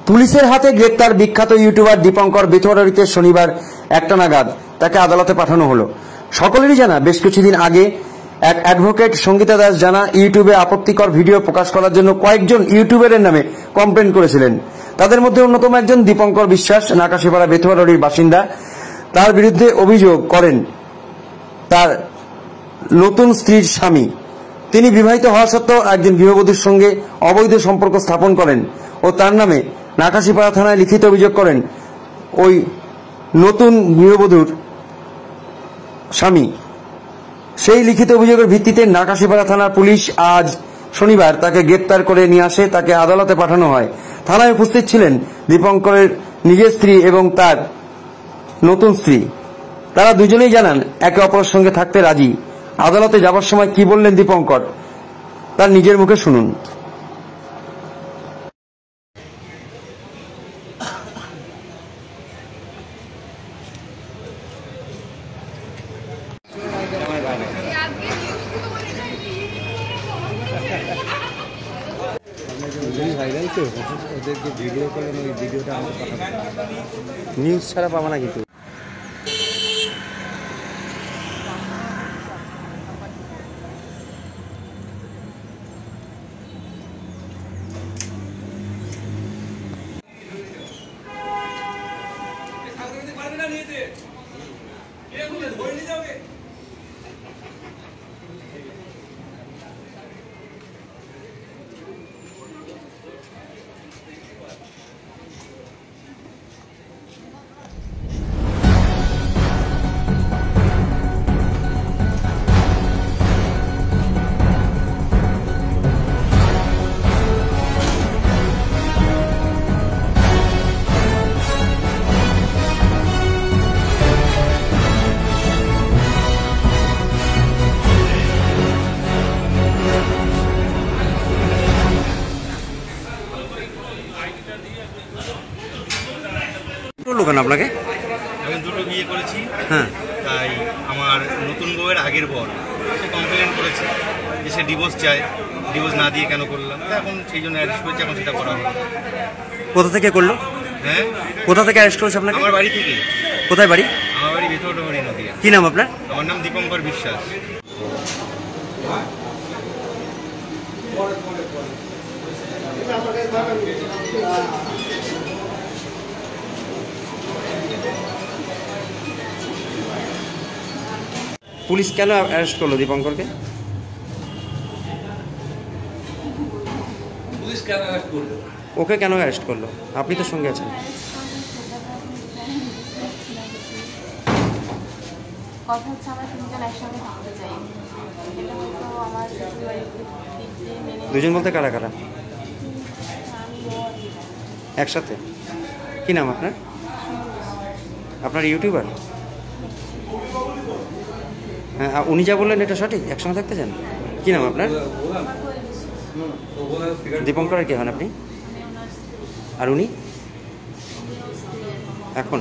পুলিশের হাতে গ্রেপ্তার বিখ্যাত ইউটিউবার দীপঙ্কর বেথুয়ারিতে শনিবার 1টা নাগাদ তাকে আদালতে পাঠানো হলো। সকলেরই জানা, বেশ কিছুদিন আগে এক অ্যাডভোকেট সঙ্গীতা দাস জানা ইউটিউবে আপত্তিকর ভিডিও প্রকাশ করার জন্য কয়েকজন ইউটিউবারের নামে কমপ্লেন করেছিলেন। তাদের মধ্যে অন্যতম একজন দীপঙ্কর বিশ্বাস, নাকাশিপাড়া বেথুয়ারির বাসিন্দা। তার বিরুদ্ধে অভিযোগ করেন তার নতুন স্ত্রীর স্বামী। তিনি বিবাহিত হওয়া সত্ত্বেও একজন গৃহবধূর সঙ্গে অবৈধ সম্পর্ক স্থাপন করেন ও তার নামে নাকাশিপাড়া থানায় লিখিত অভিযোগ করেন ওই নতুন গৃহবধূর স্বামী। সেই লিখিত অভিযোগের ভিত্তিতে নাকাশিপাড়া থানার পুলিশ আজ শনিবার তাকে গ্রেপ্তার করে নিয়ে আসে। তাকে আদালতে পাঠানো হয়। থানায় উপস্থিত ছিলেন দীপঙ্করের নিজের স্ত্রী এবং তার নতুন স্ত্রী। তারা দুজনেই জানান একে অপরের সঙ্গে থাকতে রাজি। আদালতে যাবার সময় কি বললেন দীপঙ্কর, তার নিজের মুখে শুনুন। ওদেরকে ভিডিও করেন, ওই ভিডিওটা আমাকে পাঠাবেন। নিউজ ছাড়া পাবো না কিন্তু। কেন আপনাকে? আমি দুটো বিয়ে করেছি। হ্যাঁ, তাই আমার নতুন বউয়ের আগের বর সে কমপ্লেন করেছে যে সে ডিভোর্স চায়, ডিভোর্স না দিয়ে কেন করলাম, এখন সেই জন্য অ্যারেস্ট করেছে। এখন সেটা করা হলো। কোথা থেকে করলো? হ্যাঁ, কোথা থেকে অ্যারেস্ট করেছে আপনাকে? আমার বাড়ি থেকে। কোথায় বাড়ি? আমার বাড়ি বেথুয়ারি নদীয়া। কি নাম আপনার? আমার নাম দীপঙ্কর বিশ্বাস। পুলিশ কেন অ্যারেস্ট করলো দীপঙ্করকে? পুলিশ কেন অ্যারেস্ট করলো? ওকে কেন অ্যারেস্ট করলো? আপনি তো সঙ্গে আছেন। কথা হচ্ছে আমরা তিনজন একসঙ্গে থাকতে চাই। এটা হয়তো আমার দুজন বলতে কারা কারা? আমি একসাথে? কি নাম আপনার? আপনার ইউটিউবার? হ্যাঁ, উনি যা বললেন এটা সঠিক, একসঙ্গে থাকতে চান? কি নাম আপনার? দীপঙ্কর। আর কে হন আপনি? আর উনি এখন